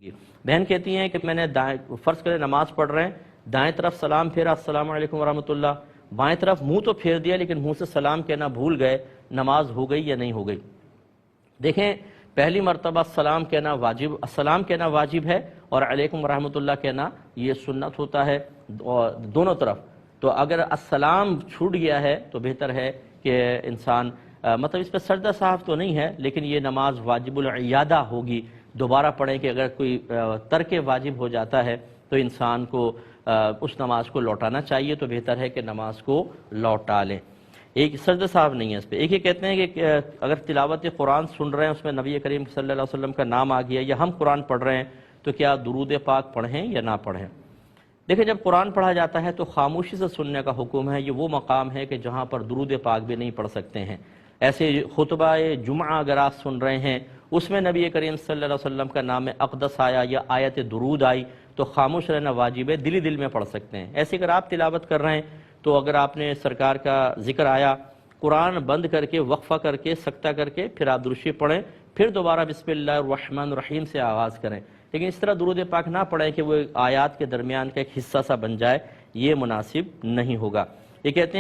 بہن کہتی ہیں کہ میں نے فرض کرے نماز پڑھ رہے ہیں، دائیں طرف سلام پھیرا السلام علیکم ورحمۃ اللہ، بائیں طرف منہ تو پھیر دیا لیکن منہ سے سلام کہنا بھول گئے، نماز ہو گئی یا نہیں ہو گئی؟ دیکھیں، پہلی مرتبہ السلام کہنا واجب ہے، اور علیکم ورحمۃ اللہ کہنا یہ سنت ہوتا ہے دونوں طرف۔ تو اگر السلام چھوٹ گیا ہے تو بہتر ہے کہ انسان مطلب اس پہ سجدہ صاحب تو نہیں ہے، لیکن یہ نماز واجب العیادہ ہوگی، دوبارہ پڑھیں کہ اگر کوئی ترک واجب ہو جاتا ہے تو انسان کو اس نماز کو لوٹانا چاہیے، تو بہتر ہے کہ نماز کو لوٹا لیں۔ ایک سجدہ صاحب نہیں ہے اس پہ۔ ایک یہ کہتے ہیں کہ اگر تلاوت قرآن سن رہے ہیں، اس میں نبی کریم صلی اللہ علیہ وسلم کا نام آ گیا، یا ہم قرآن پڑھ رہے ہیں، تو کیا درود پاک پڑھیں یا نہ پڑھیں؟ دیکھیں، جب قرآن پڑھا جاتا ہے تو خاموشی سے سننے کا حکم ہے۔ یہ وہ مقام ہے کہ جہاں پر درود پاک بھی نہیں پڑھ سکتے ہیں۔ ایسے خطبہ جمعہ اگر آپ سن رہے ہیں، اس میں نبی کریم صلی اللہ علیہ وسلم کا نام اقدس آیا یا آیت درود آئی، تو خاموش رہنا واجب ہے، دلی دل میں پڑھ سکتے ہیں۔ ایسے اگر آپ تلاوت کر رہے ہیں تو اگر آپ نے سرکار کا ذکر آیا، قرآن بند کر کے، وقفہ کر کے، سکتہ کر کے، پھر آپ درود شریف پڑھیں، پھر دوبارہ بسم اللہ الرحمن الرحیم سے آغاز کریں، لیکن اس طرح درود پاک نہ پڑھیں کہ وہ آیات کے درمیان کا ایک حصہ سا بن جائے، یہ مناسب نہیں ہوگا۔ یہ کہتے ہیں